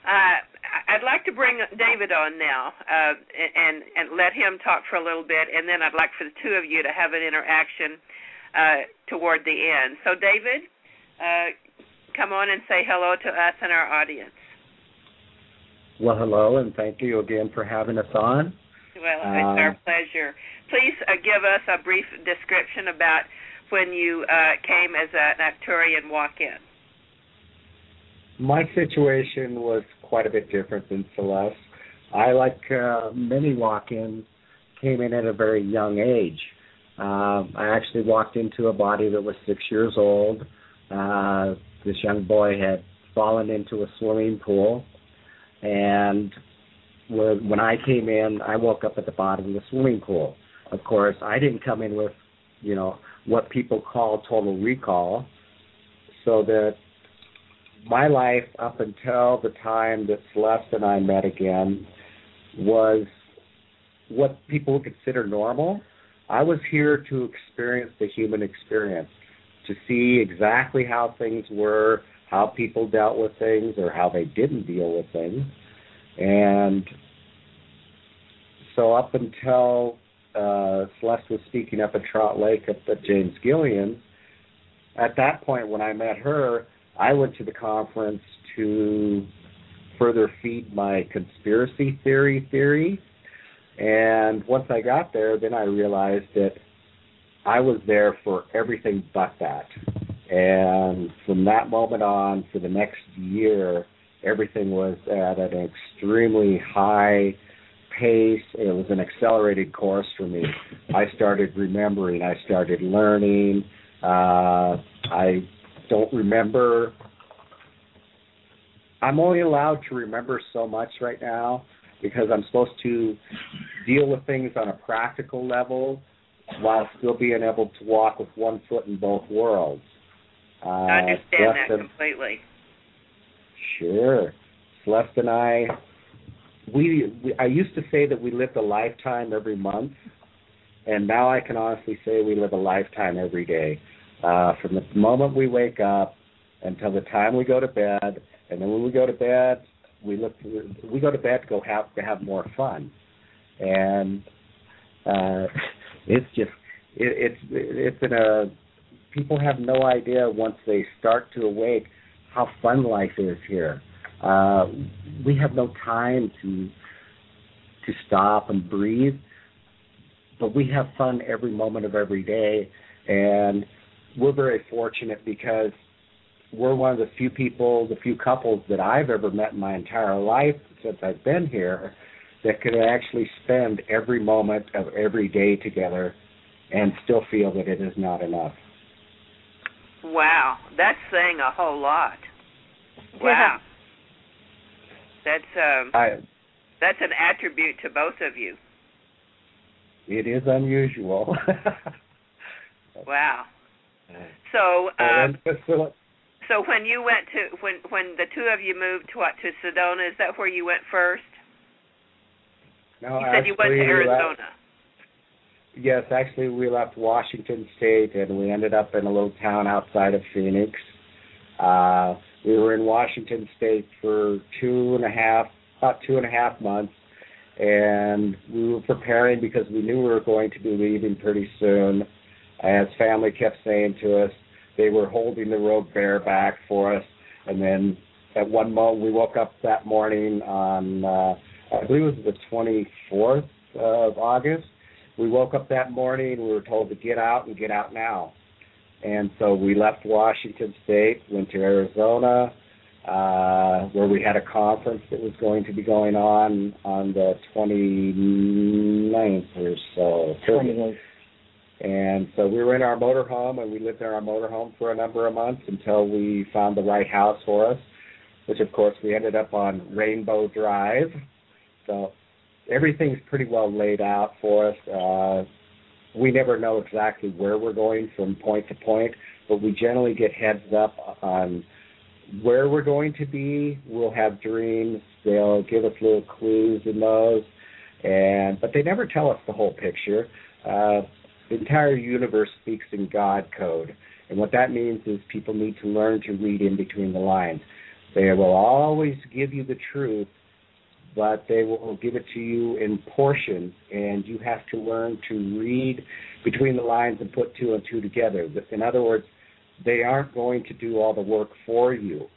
I'd like to bring David on now and let him talk for a little bit, and then I'd like for the two of you to have an interaction toward the end. So, David, come on and say hello to us and our audience. Well, hello, and thank you again for having us on. Well, it's our pleasure. Please give us a brief description about when you came as an Arcturian walk-in. My situation was quite a bit different than Celeste. I, like many walk-ins, came in at a very young age. I actually walked into a body that was 6 years old. This young boy had fallen into a swimming pool, and when I came in, I woke up at the bottom of the swimming pool. Of course, I didn't come in with, what people call total recall, so that my life up until the time that Celeste and I met again was what people would consider normal. I was here to experience the human experience, to see exactly how things were, how people dealt with things, or how they didn't deal with things. And so up until Celeste was speaking up at Trout Lake at the James Gillian, at that point when I met her, I went to the conference to further feed my conspiracy theory. And once I got there, then I realized that I was there for everything but that. And from that moment on, for the next year, everything was at an extremely high pace. It was an accelerated course for me. I started remembering. I started learning. I don't remember. I'm only allowed to remember so much right now because I'm supposed to deal with things on a practical level while still being able to walk with one foot in both worlds. I understand that completely. Sure. Celeste and I used to say that we lived a lifetime every month, and now I can honestly say we live a lifetime every day. From the moment we wake up until the time we go to bed, and then when we go to bed, we go to bed to have more fun, and people have no idea once they start to awake how fun life is here. We have no time to stop and breathe, but we have fun every moment of every day, and we're very fortunate because we're one of the few couples that I've ever met in my entire life since I've been here that could actually spend every moment of every day together and still feel that it is not enough. Wow, that's saying a whole lot. Wow. That's an attribute to both of you. It is unusual. Wow. So when you went to when the two of you moved to Sedona, is that where you went first? No, you said you went to Arizona. Yes, actually we left Washington State and we ended up in a little town outside of Phoenix. We were in Washington State for about two and a half months, and we were preparing because we knew we were going to be leaving pretty soon. As family kept saying to us, they were holding the road bareback for us. And then at one moment, we woke up that morning on, I believe it was the 24th of August. We woke up that morning, we were told to get out and get out now. And so we left Washington State, went to Arizona, where we had a conference that was going to be going on the 29th or so. 28th. And so we were in our motorhome, and we lived in our motorhome for a number of months until we found the right house for us, which, of course, we ended up on Rainbow Drive. So everything's pretty well laid out for us. We never know exactly where we're going from point to point, but we generally get heads up on where we're going to be. We'll have dreams. They'll give us little clues in those, but they never tell us the whole picture. The entire universe speaks in God code, and what that means is people need to learn to read in between the lines. They will always give you the truth, but they will give it to you in portions, and you have to learn to read between the lines and put two and two together. In other words, they aren't going to do all the work for you.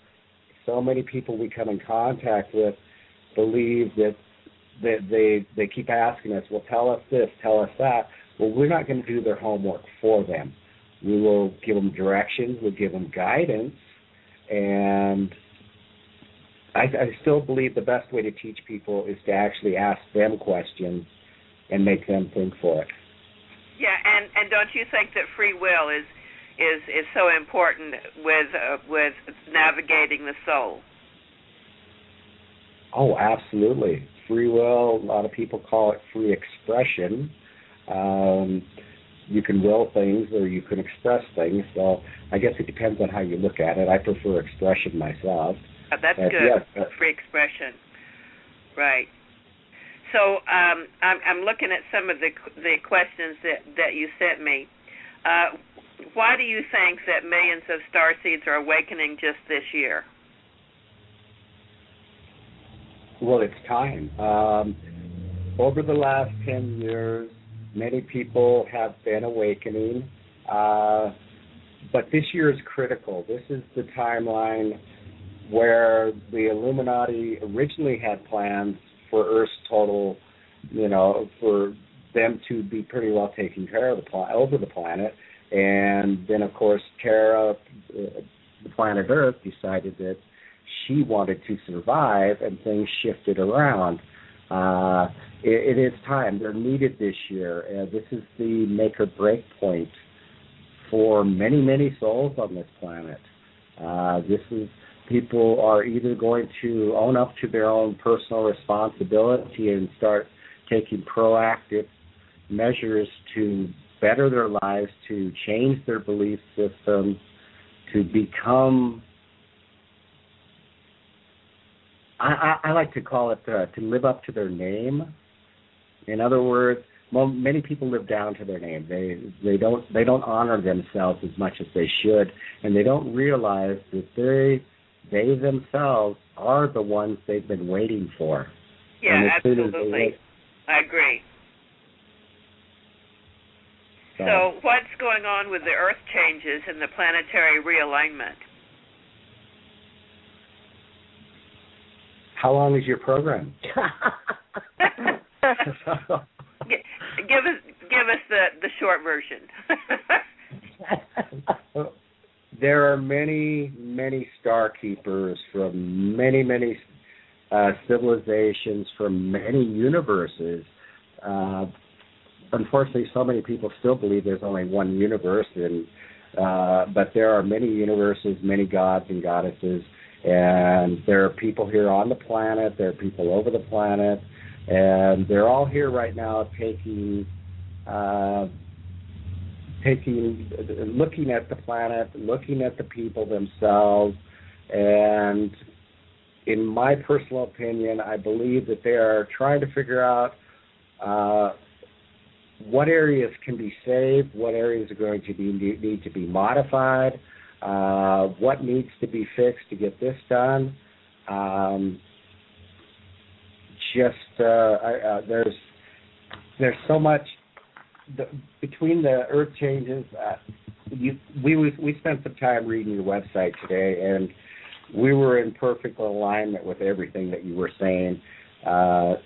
So many people we come in contact with believe that they keep asking us, well, tell us this, tell us that. Well, we're not going to do their homework for them. We will give them directions, we'll give them guidance, and I still believe the best way to teach people is to actually ask them questions and make them think for it. Yeah, and don't you think that free will is so important with navigating the soul? Oh, absolutely. Free will, a lot of people call it free expression. You can will things or you can express things. So I guess it depends on how you look at it. I prefer expression myself. That's good. Yeah, free expression. Right. So I'm looking at some of the questions that you sent me. Why do you think that millions of starseeds are awakening just this year? Well, it's time. Over the last 10 years, many people have been awakening, but this year is critical. This is the timeline where the Illuminati originally had plans for Earth's total, for them to be pretty well taken care of over the planet. And then, of course, Terra, the planet Earth, decided that she wanted to survive, and things shifted around. It is time. They're needed this year. This is the make or break point for many, many souls on this planet. People are either going to own up to their own personal responsibility and start taking proactive measures to better their lives, to change their belief system, to become, I like to call it, to live up to their name. In other words, many people live down to their name. They don't honor themselves as much as they should, and they don't realize that they themselves are the ones they've been waiting for. Yeah, absolutely. I agree. So what's going on with the Earth changes and the planetary realignment? How long is your program? Give us the short version. There are many, many star keepers from many, many civilizations, from many universes. Unfortunately, so many people still believe there's only one universe, but there are many universes, many gods and goddesses, and there are people here on the planet, there are people over the planet, and they're all here right now looking at the planet, looking at the people themselves, and in my personal opinion, I believe that they are trying to figure out what areas can be saved, what areas are going to need to be modified, what needs to be fixed to get this done. There's so much between the Earth changes. We spent some time reading your website today, and we were in perfect alignment with everything that you were saying. But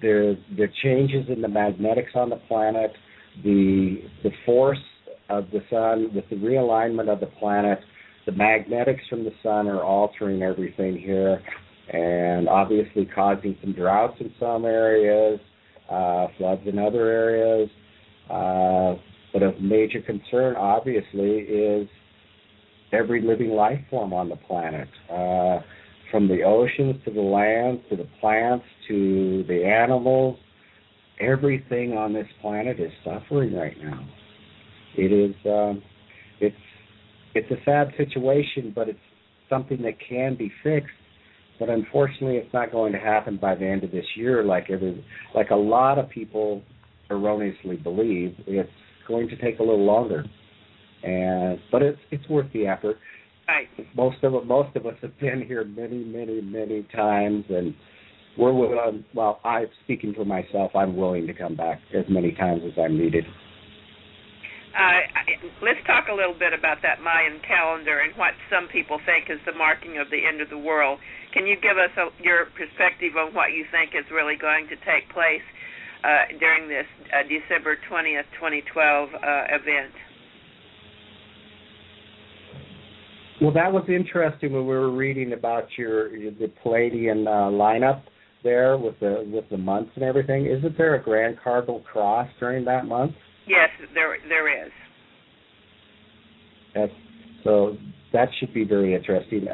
the changes in the magnetics on the planet, the force of the sun, with the realignment of the planet, the magnetics from the sun are altering everything here, and obviously causing some droughts in some areas, floods in other areas. But of major concern, obviously, is every living life form on the planet, from the oceans to the lands to the plants to the animals. Everything on this planet is suffering right now. It is it's a sad situation, but it's something that can be fixed. But unfortunately, it's not going to happen by the end of this year, like a lot of people erroneously believe. It's going to take a little longer, but it's worth the effort. Right. Most of us have been here many times, and we're willing. Well, speaking for myself, I'm willing to come back as many times as I'm needed. Let's talk a little bit about that Mayan calendar and what some people think is the marking of the end of the world. Can you give us your perspective on what you think is really going to take place during this December 20th, 2012 event? Well, that was interesting when we were reading about the Palladian lineup there with the months and everything. Isn't there a Grand Cardinal Cross during that month? Yes, there is. So that should be very interesting.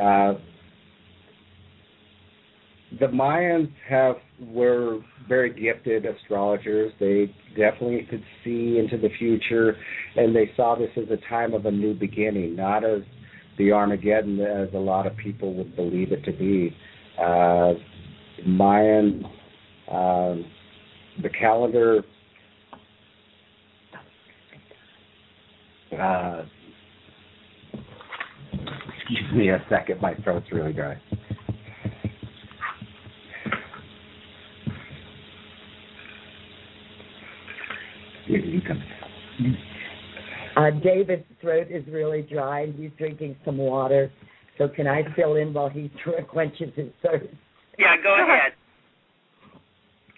The Mayans were very gifted astrologers. They definitely could see into the future, and they saw this as a time of a new beginning, not as the Armageddon as a lot of people would believe it to be. Mayan, the calendar. Excuse me a second, my throat's really dry. You come. David's throat is really dry, and he's drinking some water. So can I fill in while he quenches his thirst? Yeah, go ahead.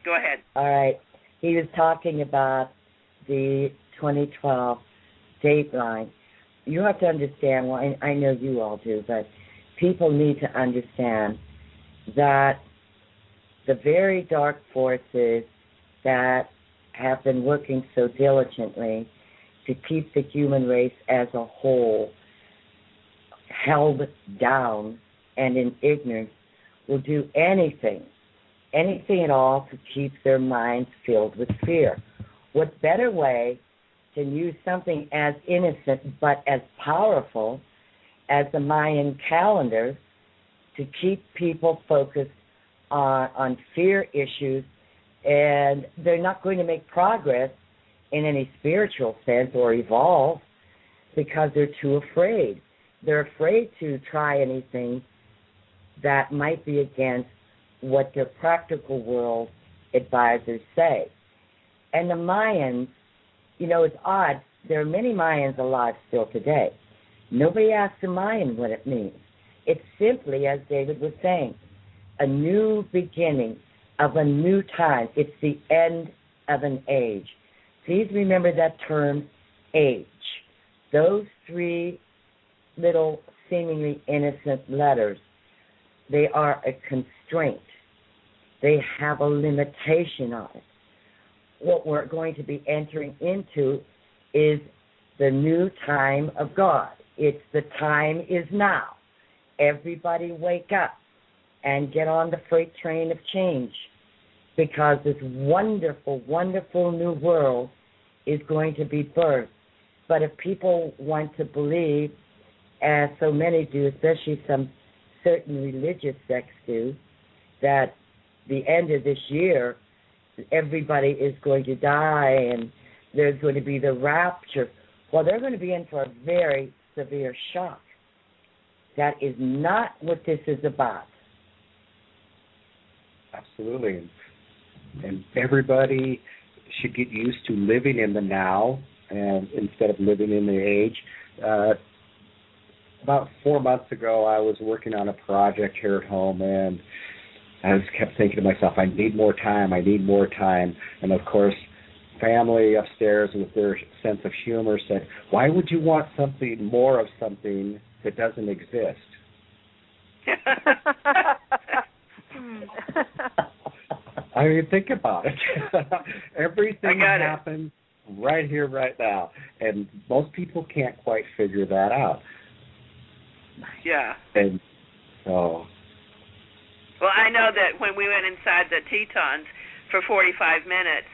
Go ahead. All right. He was talking about the 2012 dateline. You have to understand, well, I know you all do, but people need to understand that the very dark forces that have been working so diligently to keep the human race as a whole held down and in ignorance will do anything at all to keep their minds filled with fear. What better way to use something as innocent but as powerful as the Mayan calendar to keep people focused on fear issues, and they're not going to make progress in any spiritual sense or evolve because they're too afraid. They're afraid to try anything that might be against what their practical world advisors say. And the Mayans, it's odd. There are many Mayans alive still today. Nobody asks a Mayan what it means. It's simply, as David was saying, a new beginning of a new time. It's the end of an age. Please remember that term, age. Those three little seemingly innocent letters, they are a constraint. They have a limitation on it. What we're going to be entering into is the new time of God. It's the time is now. Everybody wake up and get on the freight train of change, because this wonderful, wonderful new world is going to be birthed. But if people want to believe, as so many do, especially some certain religious sects do, that the end of this year, everybody is going to die and there's going to be the rapture, well, they're going to be in for a very severe shock. That is not what this is about. Absolutely. And everybody should get used to living in the now and instead of living in the age. About 4 months ago, I was working on a project here at home, and I just kept thinking to myself, I need more time. And, of course, family upstairs with their sense of humor said, why would you want more of something that doesn't exist? I mean, think about it. Everything happens right here, right now. And most people can't quite figure that out. Yeah. And so. Well, I know that when we went inside the Tetons for 45 minutes,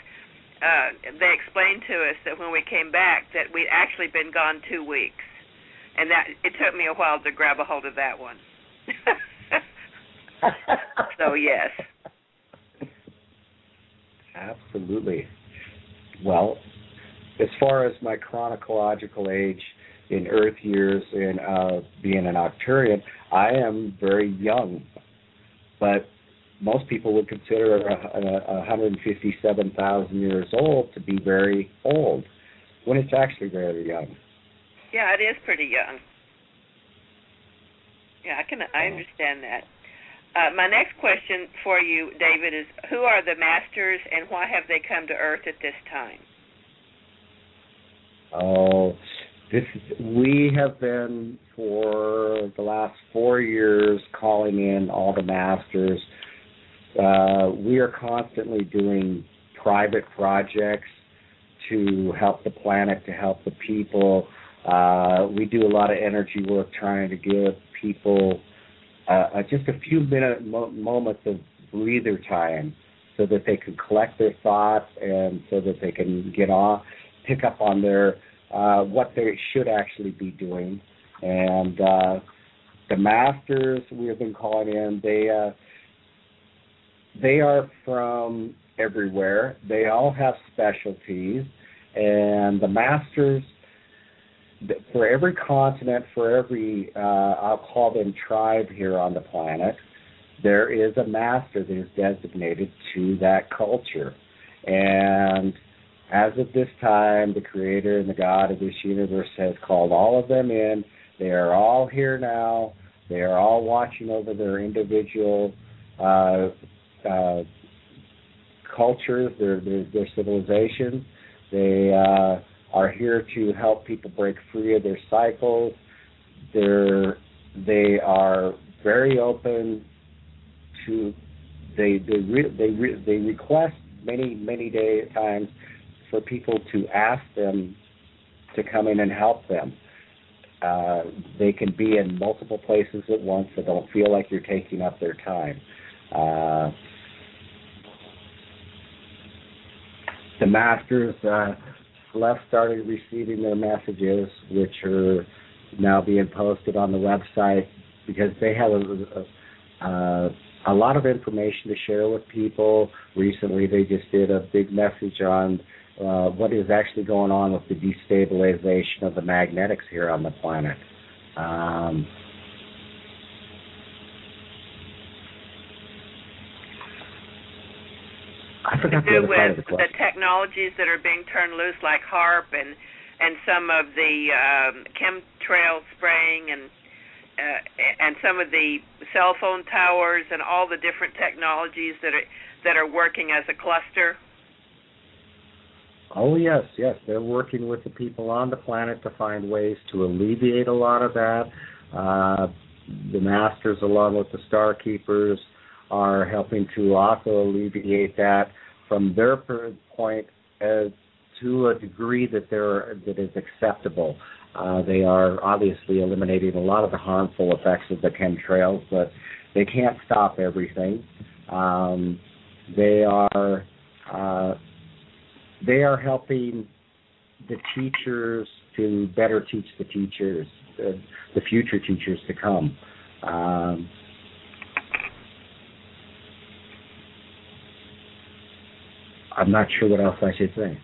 they explained to us that when we came back that we'd actually been gone 2 weeks. And that it took me a while to grab a hold of that one. So, yes. Absolutely. Well, as far as my chronological age, in Earth years and being an Arcturian, I am very young. But most people would consider 157,000 years old to be very old, when it's actually very young. Yeah, it is pretty young. Yeah, I understand that. My next question for you, David, is who are the masters and why have they come to Earth at this time? Oh, we have been for the last 4 years calling in all the masters. We are constantly doing private projects to help the planet, to help the people. We do a lot of energy work trying to give people just a few moments of breather time so that they can collect their thoughts and so that they can pick up on their what they should actually be doing. And the masters we have been calling in, they are from everywhere. They all have specialties, and the masters, for every continent, for every, I'll call them tribe here on the planet, there is a master that is designated to that culture. And as of this time, the creator and the God of this universe has called all of them in. They are all here now. They are all watching over their individual cultures, their civilizations. They are here to help people break free of their cycles. They are very open to. They request many times for people to ask them to come in and help them. They can be in multiple places at once, so don't feel like you're taking up their time. The masters, Celest started receiving their messages, which are now being posted on the website because they have a lot of information to share with people. Recently, they just did a big message on what is actually going on with the destabilization of the magnetics here on the planet. I forgot the other part of the question. The technologies that are being turned loose, like HARP and some of the chemtrail spraying and some of the cell phone towers and all the different technologies that are working as a cluster. Oh, yes. They're working with the people on the planet to find ways to alleviate a lot of that. The masters, along with the star keepers, are helping to also alleviate that from their point to a degree that is acceptable. They are obviously eliminating a lot of the harmful effects of the chemtrails, but they can't stop everything. They are helping the teachers to better teach the teachers, the future teachers to come. I'm not sure what else I should say.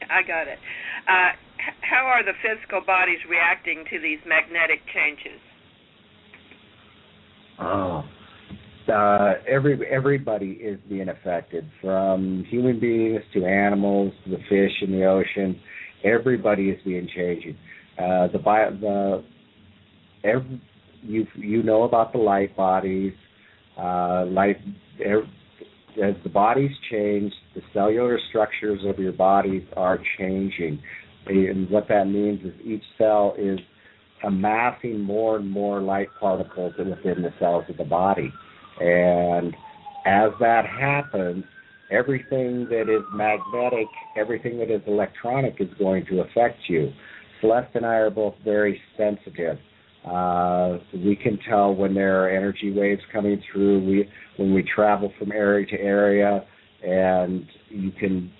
I got it. How are the physical bodies reacting to these magnetic changes? Everybody is being affected, from human beings to animals to the fish in the ocean. Everybody is being changed. You know about the light bodies. As the bodies change, the cellular structures of your bodies are changing. And what that means is each cell is amassing more and more light particles within the cells of the body. And as that happens, everything that is magnetic, everything that is electronic is going to affect you. Celeste and I are both very sensitive. We can tell when there are energy waves coming through. When we travel from area to area, and you can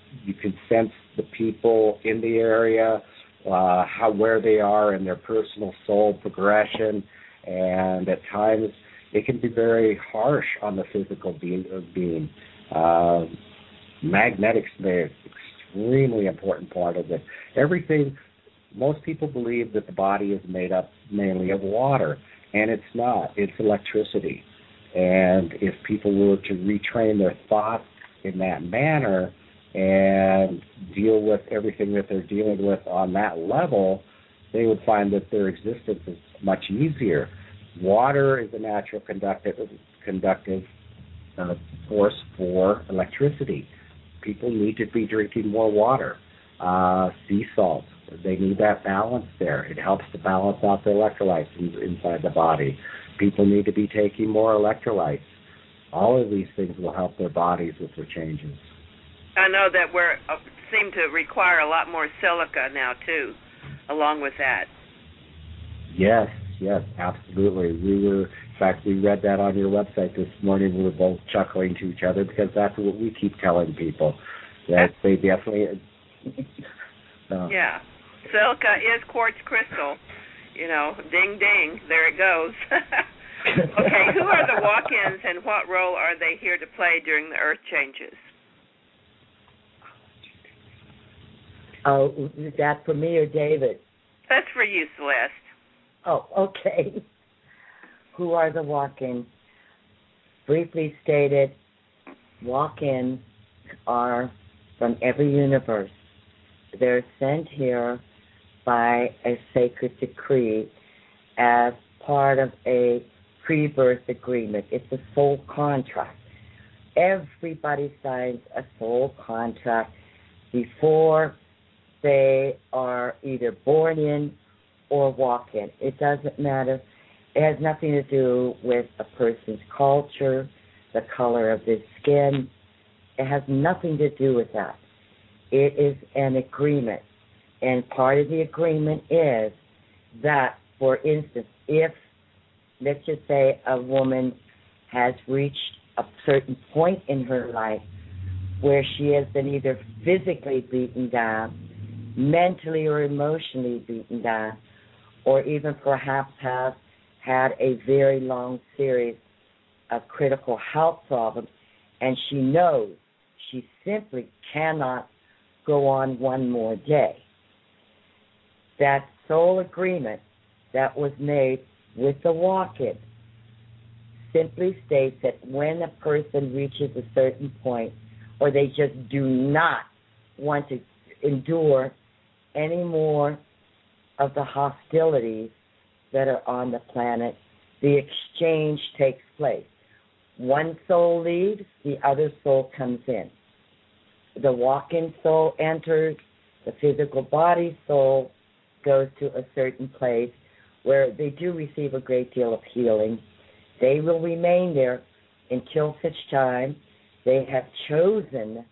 sense the people in the area, where they are in their personal soul progression, and at times it can be very harsh on the physical being. Magnetics is an extremely important part of it. Everything. most people believe that the body is made up mainly of water, and it's not. It's electricity. And if people were to retrain their thoughts in that manner and deal with everything that they're dealing with on that level, they would find that their existence is much easier. Water is a natural conductive force for electricity. People need to be drinking more water. Sea salt, they need that balance there. It helps to balance out the electrolytes inside the body. People need to be taking more electrolytes. All of these things will help their bodies with their changes. I know that we seem to require a lot more silica now, too, along with that. Yes, absolutely. In fact, we read that on your website this morning. We were both chuckling to each other because that's what we keep telling people, that they definitely... Yeah. Silica is quartz crystal. Ding, ding, there it goes. Okay, who are the walk-ins and what role are they here to play during the earth changes? Oh, is that for me or David? That's for you, Celeste. Oh, okay. Who are the walk-ins? Briefly stated, walk-ins are from every universe. They're sent here by a sacred decree as part of a pre-birth agreement. It's a soul contract. Everybody signs a soul contract before they are either born in or walk in. It doesn't matter. It has nothing to do with a person's culture, the color of their skin. It has nothing to do with that. It is an agreement. And part of the agreement is that, for instance, if, let's just say, a woman has reached a certain point in her life where she has been either physically beaten down, mentally or emotionally beaten down, or even perhaps have had a very long series of critical health problems, and she knows she simply cannot go on one more day. That soul agreement that was made with the walk-in simply states that when a person reaches a certain point, or they just do not want to endure any more of the hostilities that are on the planet, the exchange takes place. One soul leaves, the other soul comes in. The walk-in soul enters, the physical body soul goes to a certain place where they do receive a great deal of healing. They will remain there until such time they have chosen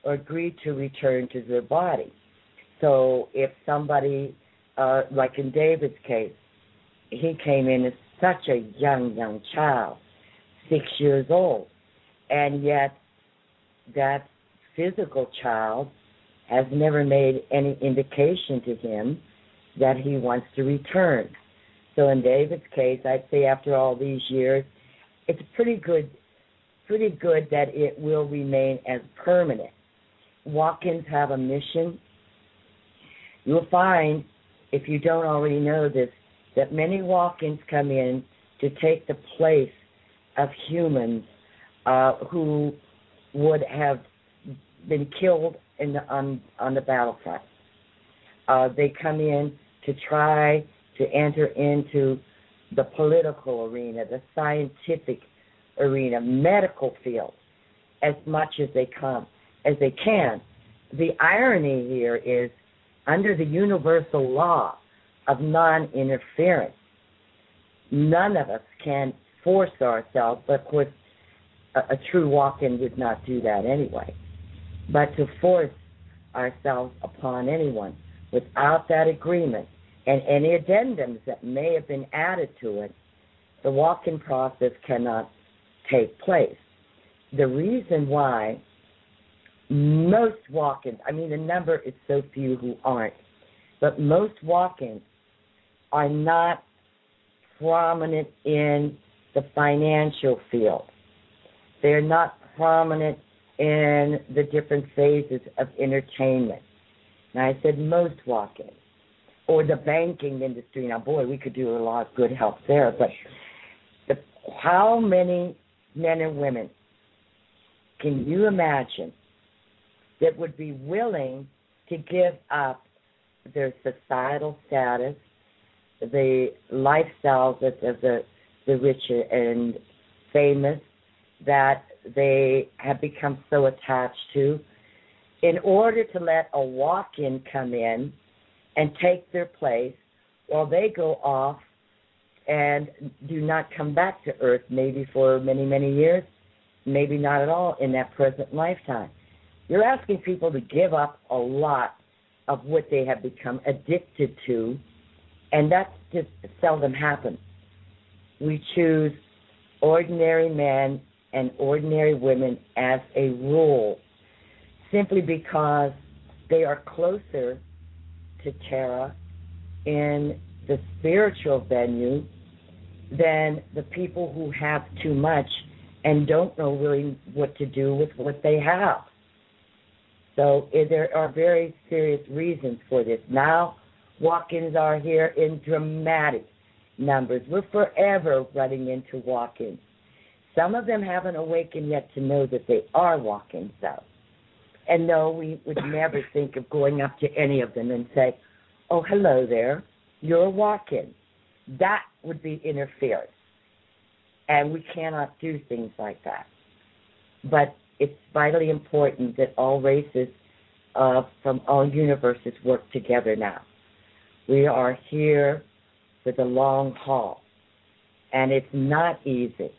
or agreed to return to their body. So if somebody, like in David's case, he came in as such a young child, 6 years old, and yet that physical child has never made any indication to him that he wants to return. So in David's case, I'd say after all these years, it's pretty good that it will remain as permanent. Walk-ins have a mission. You'll find, if you don't already know this, that many walk-ins come in to take the place of humans who would have been killed on the battlefront. They come in to try to enter into the political arena, the scientific arena, medical field, as much as they can. The irony here is, under the universal law of non-interference, none of us can force ourselves, but of course a true walk-in would not do that anyway, but to force ourselves upon anyone without that agreement and any addendums that may have been added to it, the walk-in process cannot take place. The reason why most walk-ins, the number is so few who aren't, but most walk-ins are not prominent in the financial field. They're not prominent in the different phases of entertainment. And I said most walk-ins. or the banking industry. Now, boy, we could do a lot of good help there, but how many men and women can you imagine that would be willing to give up their societal status, the lifestyles of the rich and famous that they have become so attached to, in order to let a walk-in come in and take their place while they go off and do not come back to Earth, maybe for many, many years, maybe not at all in that present lifetime. You're asking people to give up a lot of what they have become addicted to, and that just seldom happens. We choose ordinary men and ordinary women as a rule simply because they are closer to Terra in the spiritual venue than the people who have too much and don't know really what to do with what they have. So there are very serious reasons for this. Now, walk-ins are here in dramatic numbers. We're forever running into walk-ins. Some of them haven't awakened yet to know that they are walk-ins, though. And no, we would never think of going up to any of them and say, oh, hello there, you're a walk-in. That would be interference. And we cannot do things like that. But it's vitally important that all races from all universes work together now. We are here for the long haul. And it's not easy.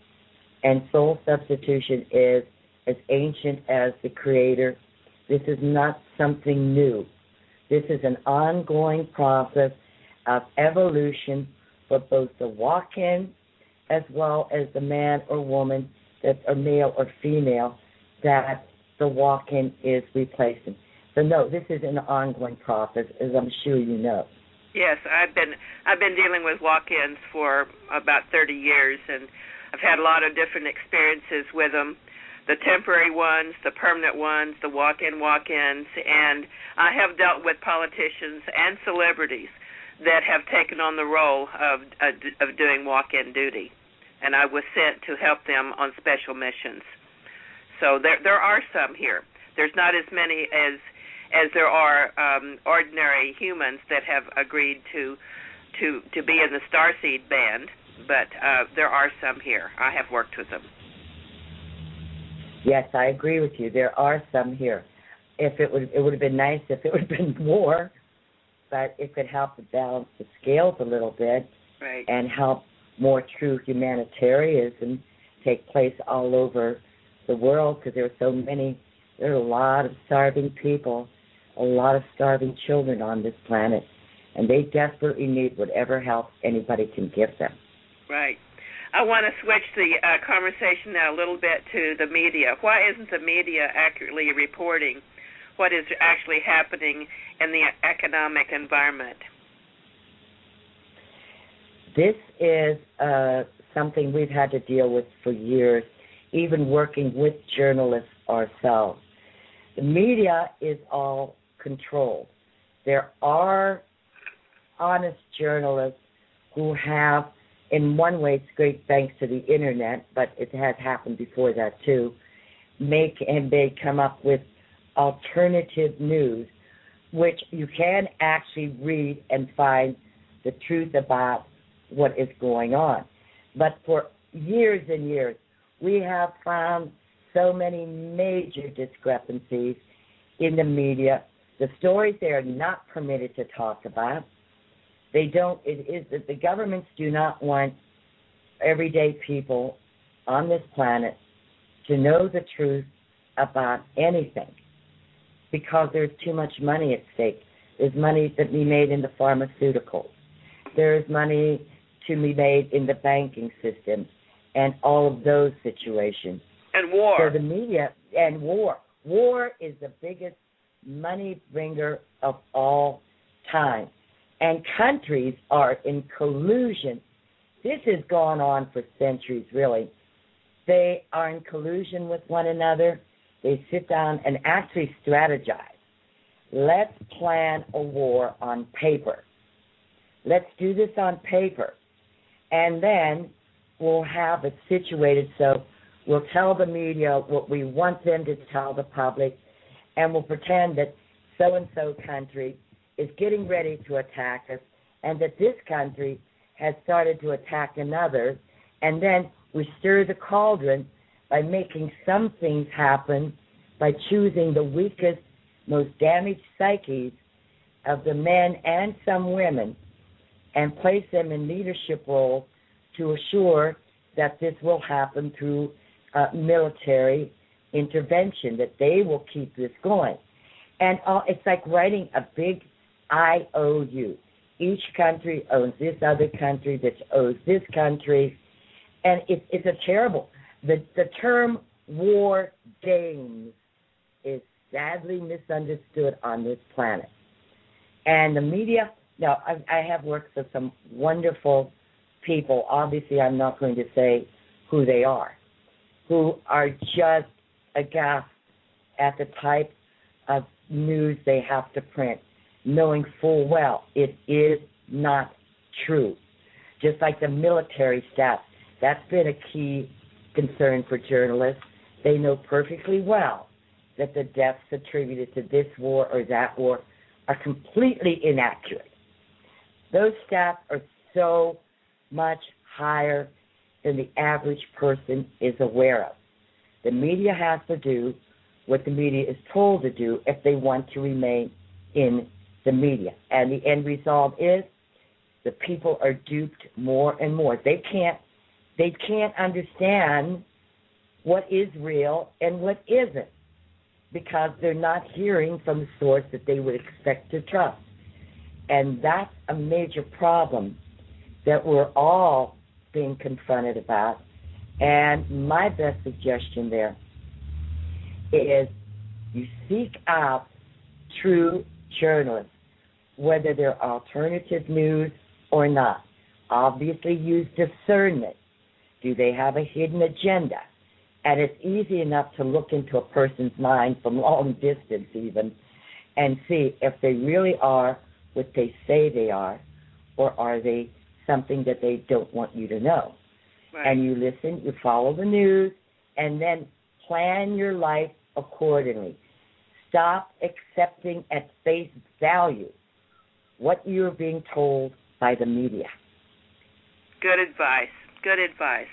And soul substitution is as ancient as the Creator. This is not something new. This is an ongoing process of evolution for both the walk-in as well as the man or woman, that are male or female, that the walk-in is replacing. So no, this is an ongoing process, as I'm sure you know. Yes, I've been dealing with walk-ins for about 30 years, and I've had a lot of different experiences with them. The temporary ones, the permanent ones, the walk-in walk-ins, and I have dealt with politicians and celebrities that have taken on the role of doing walk-in duty, and I was sent to help them on special missions. So there are some here. There's not as many as there are ordinary humans that have agreed to be in the Starseed band, but there are some here. I have worked with them. Yes, I agree with you. There are some here. It would have been nice if it would have been more, but it could help to balance the scales a little bit, right, and help more true humanitarianism take place all over the world, because there are a lot of starving people, a lot of starving children on this planet, and they desperately need whatever help anybody can give them. Right. I want to switch the conversation now a little bit to the media. Why isn't the media accurately reporting what is actually happening in the economic environment? This is something we've had to deal with for years, even working with journalists ourselves. The media is all controlled. There are honest journalists who have, in one way, it's great thanks to the Internet, but it has happened before that too, they come up with alternative news, which you can actually read and find the truth about what is going on. But for years and years, we have found so many major discrepancies in the media. The stories they are not permitted to talk about. The governments do not want everyday people on this planet to know the truth about anything, because there's too much money at stake. There's money to be made in the pharmaceuticals. There's money to be made in the banking system and all of those situations. And war. So the media and war. War is the biggest money bringer of all time. And countries are in collusion. This has gone on for centuries, really. They are in collusion with one another. They sit down and actually strategize. Let's plan a war on paper. Let's do this on paper. And then we'll have it situated so we'll tell the media what we want them to tell the public, and we'll pretend that so-and-so country is getting ready to attack us and that this country has started to attack another, and then we stir the cauldron by making some things happen by choosing the weakest, most damaged psyches of the men and some women and place them in leadership roles to assure that this will happen through military intervention, that they will keep this going. And it's like writing a big IOU. Each country owns this other country that owes this country. And it's a terrible, the term war games is sadly misunderstood on this planet. And the media, now I have worked with some wonderful people, obviously I'm not going to say who they are, who are just aghast at the type of news they have to print, knowing full well it is not true. Just like the military staff, that's been a key concern for journalists. They know perfectly well that the deaths attributed to this war or that war are completely inaccurate. Those stats are so much higher than the average person is aware of. The media has to do what the media is told to do if they want to remain in the media. And the end result is the people are duped more and more. They can't understand what is real and what isn't because they're not hearing from the source that they would expect to trust. And that's a major problem that we're all being confronted about. And my best suggestion there is you seek out true journalists, whether they're alternative news or not. Obviously use discernment. Do they have a hidden agenda? And it's easy enough to look into a person's mind from long distance even and see if they really are what they say they are, or are they something that they don't want you to know. Right. And you listen, you follow the news, and then plan your life accordingly. Stop accepting at face value what you're being told by the media. Good advice. Good advice.